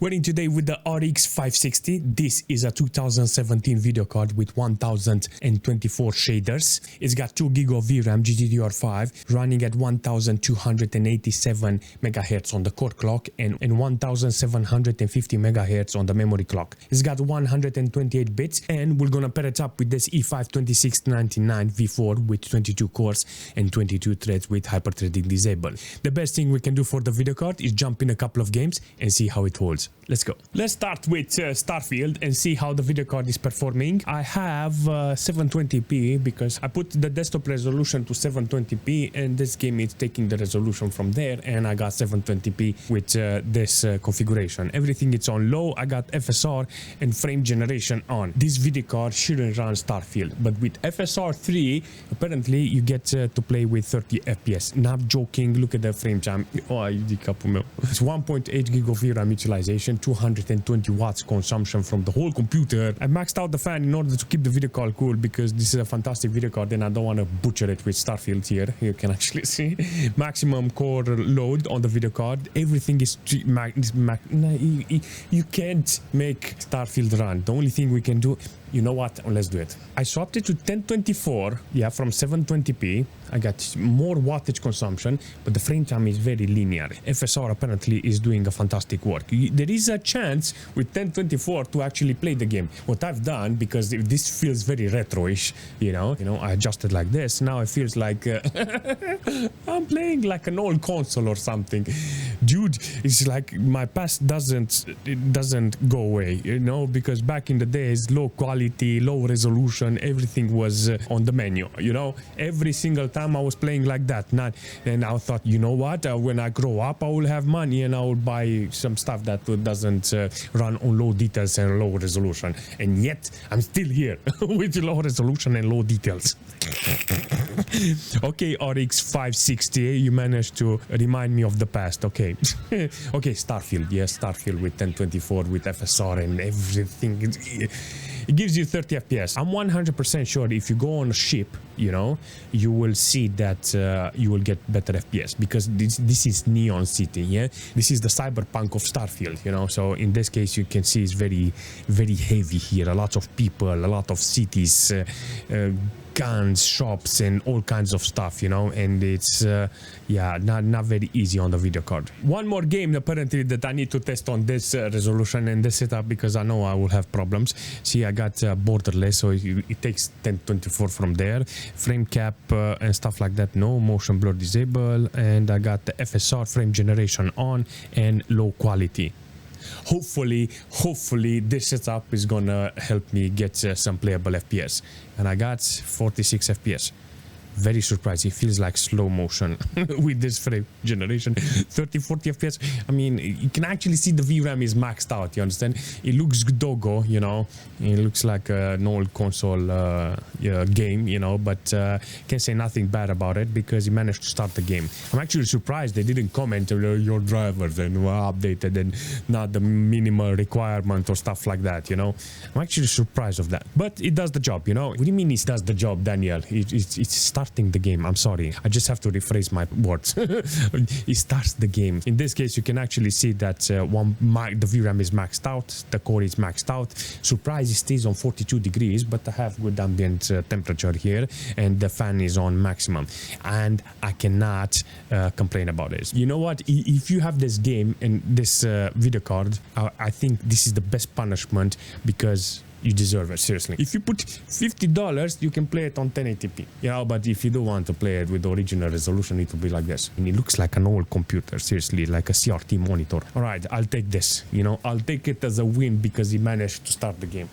We're in today with the RX 560. This is a 2017 video card with 1024 shaders. It's got 2 GB of VRAM GDDR5 running at 1287 MHz on the core clock and 1750 MHz on the memory clock. It's got 128 bits and we're gonna pair it up with this E5 2699 V4 with 22 cores and 22 threads with hyperthreading disabled. The best thing we can do for the video card is jump in a couple of games and see how it holds. Let's go. Let's start with Starfield and see how the video card is performing. I have 720p because I put the desktop resolution to 720p and this game is taking the resolution from there, and I got 720p with this configuration. Everything is on low. I got FSR and frame generation on. This video card shouldn't run Starfield, but with FSR 3 apparently you get to play with 30 FPS. Not joking, look at the frame jam. Oh, it's 1.8 GB of VRAM utilization, 220 watts consumption from the whole computer. I maxed out the fan in order to keep the video card cool because this is a fantastic video card and I don't want to butcher it with Starfield here. You can actually see maximum core load on the video card. Everything is you can't make Starfield run. The only thing we can do, you know what, let's do it. I swapped it to 1024, yeah, from 720p. I got more wattage consumption, but the frame time is very linear. FSR apparently is doing a fantastic work. There is a chance with 1024 to actually play the game. What I've done, because this feels very retro-ish, you know, I adjusted like this. Now it feels like I'm playing like an old console or something. Dude, it's like my past doesn't go away, you know, because back in the days, low quality, low resolution, everything was on the menu, you know. Every single time I was playing like that. And I thought, you know what, when I grow up I will have money and I will buy some stuff that doesn't run on low details and low resolution, and yet I'm still here with low resolution and low details. Okay, RX 560, you managed to remind me of the past. Okay. Okay, Starfield. Yes, Starfield with 1024 with FSR and everything. It gives you 30 FPS. I'm 100% sure if you go on a ship, you know, you will see that you will get better FPS because this is Neon City, yeah? This is the Cyberpunk of Starfield, you know? So in this case, you can see it's very, very heavy here. A lot of people, a lot of cities, guns, shops, and all kinds of stuff, you know, and it's yeah, not very easy on the video card. One more game apparently that I need to test on this resolution and this setup because I know I will have problems. See, I got borderless, so it takes 1024 from there. Frame cap and stuff like that, no. Motion blur disable, and I got the FSR frame generation on and low quality. Hopefully this setup is gonna help me get some playable FPS, and I got 46 FPS. Very surprised. It feels like slow motion with this frame generation. 30-40 FPS. I mean, you can actually see the VRAM is maxed out, you understand? It looks doggo, you know. It looks like an old console game, you know, but can't say nothing bad about it because he managed to start the game. I'm actually surprised they didn't comment your drivers and were updated and not the minimal requirement or stuff like that, you know. I'm actually surprised of that. But it does the job, you know. What do you mean it does the job, Daniel? It's starting the game. I'm sorry, I just have to rephrase my words. It starts the game. In this case, you can actually see that the VRAM is maxed out, the core is maxed out. Surprise, it stays on 42 degrees, but I have good ambient temperature here, and the fan is on maximum, and I cannot complain about this. You know what? If you have this game and this video card, I think this is the best punishment because you deserve it, seriously. If you put $50, you can play it on 1080p. Yeah, but if you don't want to play it with the original resolution, it will be like this. And it looks like an old computer, seriously, like a CRT monitor. All right, I'll take this, you know, I'll take it as a win because he managed to start the game,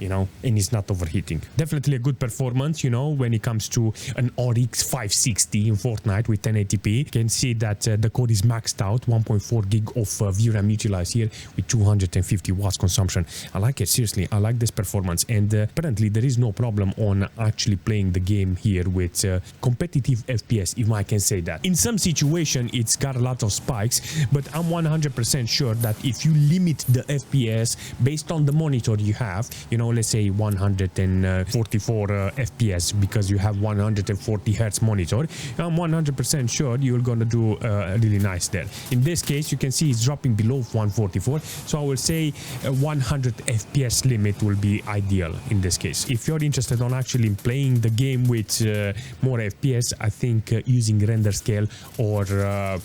you know, and it's not overheating. Definitely a good performance, you know, when it comes to an RX 560 in Fortnite with 1080p. You can see that the code is maxed out, 1.4 gig of VRAM utilized here with 250 watts consumption. I like it, seriously, I like this performance, and apparently there is no problem on actually playing the game here with competitive FPS, if I can say that. In some situation, it's got a lot of spikes, but I'm 100% sure that if you limit the FPS based on the monitor you have, you know, know, let's say 144 FPS because you have 140 hertz monitor, I'm 100% sure you're gonna do really nice there. In this case, you can see it's dropping below 144, so I will say 100 FPS limit will be ideal in this case. If you're interested on actually playing the game with more FPS, I think using render scale or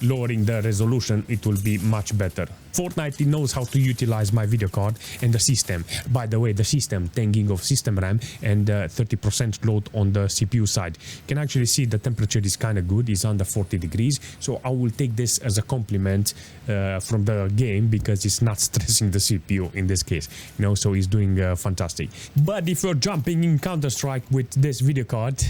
lowering the resolution, it will be much better. Fortnite knows how to utilize my video card and the system. By the way, the system, 10 gig of system RAM and 30% load on the CPU side. You can actually see the temperature is kind of good, it's under 40 degrees, so I will take this as a compliment from the game because it's not stressing the CPU in this case, you know, so it's doing fantastic. But if you're jumping in Counter-Strike with this video card,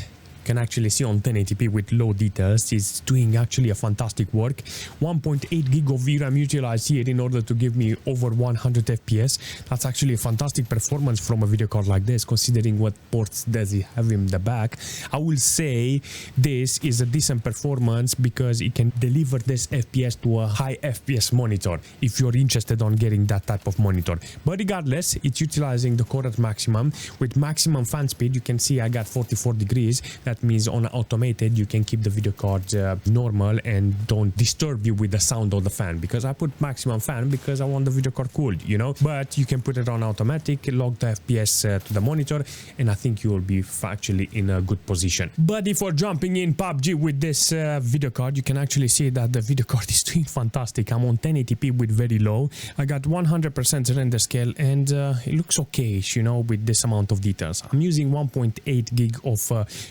can actually see on 1080p with low details, it's doing actually a fantastic work. 1.8 gig of VRAM utilized here in order to give me over 100 FPS. That's actually a fantastic performance from a video card like this, considering what ports does it have in the back. I will say this is a decent performance because it can deliver this FPS to a high FPS monitor if you're interested on getting that type of monitor. But regardless, it's utilizing the core at maximum. With maximum fan speed, you can see I got 44 degrees. That means on automated you can keep the video card normal and don't disturb you with the sound of the fan, because I put maximum fan because I want the video card cooled, you know. But you can put it on automatic, log the FPS to the monitor, and I think you will be actually in a good position. But if we're jumping in PUBG with this video card, you can actually see that the video card is doing fantastic. I'm on 1080p with very low. I got 100% render scale and it looks okay, you know, with this amount of details. I'm using 1.8 gig of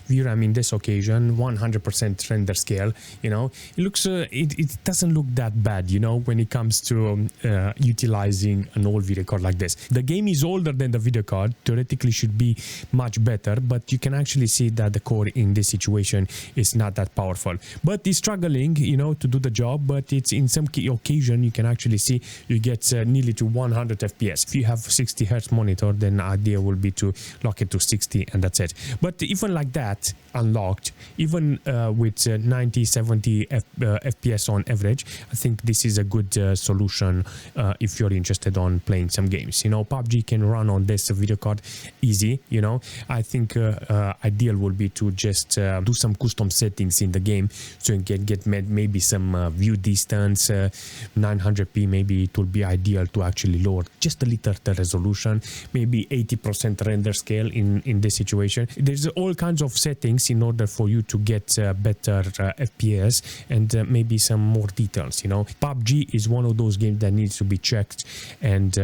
VRAM in this occasion, 100% render scale, you know. It looks it doesn't look that bad, you know, when it comes to utilizing an old video card like this. The game is older than the video card, theoretically should be much better, but you can actually see that the core in this situation is not that powerful, but it's struggling, you know, to do the job. But it's in some occasion you can actually see you get nearly to 100 FPS. If you have 60 hertz monitor, then the idea will be to lock it to 60 and that's it. But even like that, unlocked, even with 90-70 FPS on average, I think this is a good solution if you're interested on playing some games. You know, PUBG can run on this video card easy, you know. I think ideal will be to just do some custom settings in the game so you can get maybe some view distance, 900p, maybe it will be ideal to actually lower just a little the resolution, maybe 80% render scale in this situation. There's all kinds of settings in order for you to get better FPS and maybe some more details, you know. PUBG is one of those games that needs to be checked and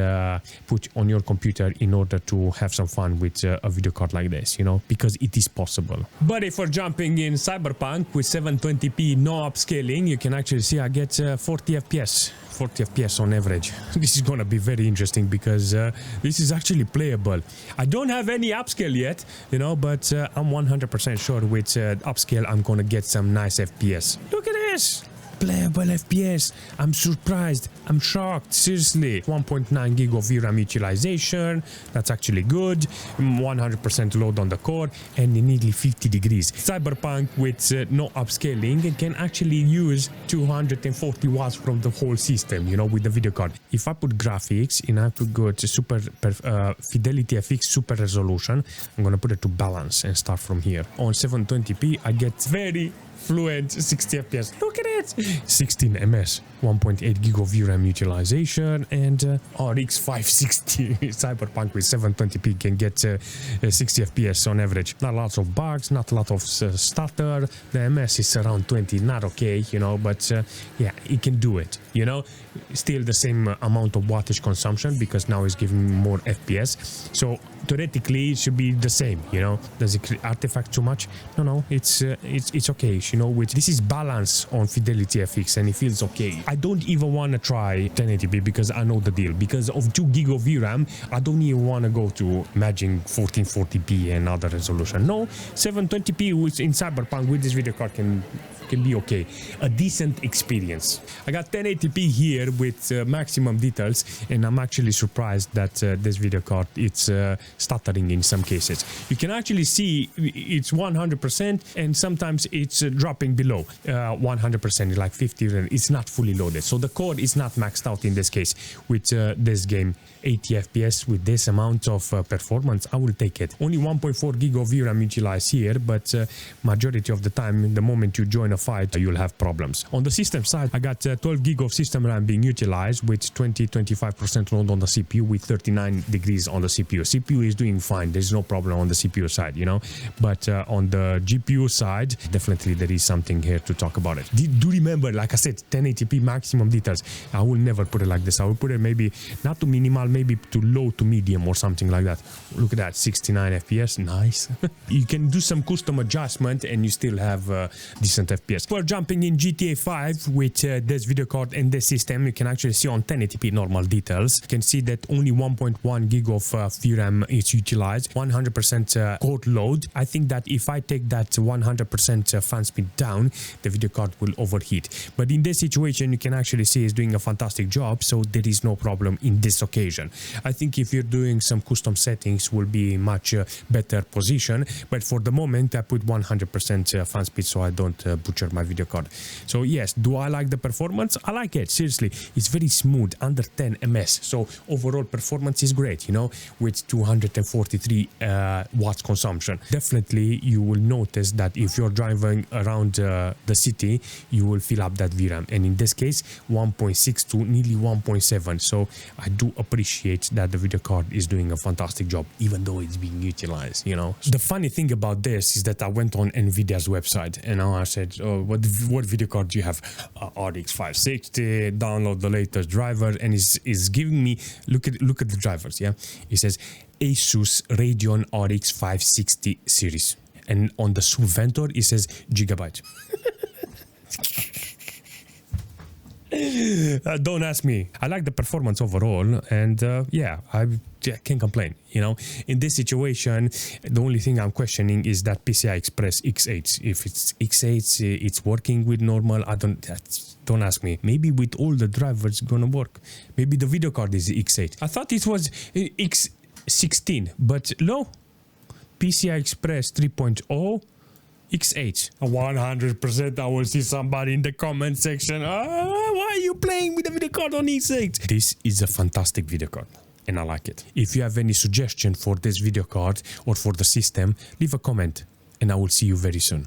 put on your computer in order to have some fun with a video card like this, you know, because it is possible. But if we're jumping in Cyberpunk with 720p no upscaling, you can actually see I get 40 FPS on average. This is gonna be very interesting because this is actually playable. I don't have any upscale yet, you know, but I'm 100% sure with upscale I'm gonna get some nice FPS. Look at this! Playable FPS. I'm surprised. I'm shocked. Seriously. 1.9 gig of VRAM utilization. That's actually good. 100% load on the core and nearly 50 degrees. Cyberpunk with no upscaling can actually use 240 watts from the whole system, you know, with the video card. If I put graphics and I put go to super fidelity FX super resolution, I'm gonna put it to balance and start from here. On 720p, I get very fluent 60 FPS. Look at it! 16 ms, 1.8 gig of VRAM utilization, and RX 560 Cyberpunk with 720p can get 60 FPS on average. Not lots of bugs, not a lot of stutter. The ms is around 20, not okay, you know, but yeah, it can do it, you know. Still the same amount of wattage consumption because now it's giving more FPS. So theoretically it should be the same, you know. Does it create artifact too much? No, it's okay, you know. With this is balance on fidelity FX and it feels okay. I don't even want to try 1080p because I know the deal. Because of 2 gig of VRAM, I don't even want to go to imagine 1440p and other resolution. No, 720p in Cyberpunk with this video card can can be okay. A decent experience. I got 1080p here with maximum details, and I'm actually surprised that this video card it's stuttering in some cases. You can actually see it's 100% and sometimes it's dropping below 100%, like 50. It's not fully loaded, so the code is not maxed out in this case. With this game, 80 FPS with this amount of performance, I will take it. Only 1.4 gig of VRAM utilized here, but majority of the time, the moment you join a fight, you'll have problems. On the system side, I got 12 gig of system RAM being utilized with 20-25% load on the CPU with 39 degrees on the CPU. CPU is doing fine. There's no problem on the CPU side, you know, but on the GPU side, definitely there is something here to talk about it. Do remember, like I said, 1080p maximum details. I will never put it like this. I will put it maybe not to minimal, maybe to low to medium or something like that. Look at that, 69 FPS, nice. You can do some custom adjustment and you still have decent FPS. We're jumping in GTA 5 with this video card and this system. You can actually see on 1080p normal details. You can see that only 1.1 gig of VRAM is utilized, 100% code load. I think that if I take that 100% fan speed down, the video card will overheat. But in this situation, you can actually see it's doing a fantastic job, so there is no problem in this occasion. I think if you're doing some custom settings, will be much better position. But for the moment, I put 100% fan speed so I don't butcher my video card. So yes, do I like the performance? I like it, seriously. It's very smooth, under 10 ms. So overall performance is great, you know, with 243 watts consumption. Definitely you will notice that if you're driving around the city, you will fill up that VRAM. And in this case, 1.6 to nearly 1.7. So I do appreciate that the video card is doing a fantastic job, even though it's being utilized, you know. The funny thing about this is that I went on Nvidia's website and I said, oh, what video card do you have? RX 560, download the latest driver, and is giving me, look at the drivers, yeah. It says Asus Radeon RX 560 series, and on the Subventor it says Gigabyte. Don't ask me. I like the performance overall, and yeah, I can't complain, you know. In this situation, the only thing I'm questioning is that PCI Express X8. If it's X8, it's working with normal. Don't ask me. Maybe with all the drivers gonna work. Maybe the video card is X8. I thought it was X16, but no. PCI Express 3.0 X8. 100% I will see somebody in the comment section. Why are you playing with the video card on X8? This is a fantastic video card, and I like it. If you have any suggestion for this video card or for the system, leave a comment and I will see you very soon.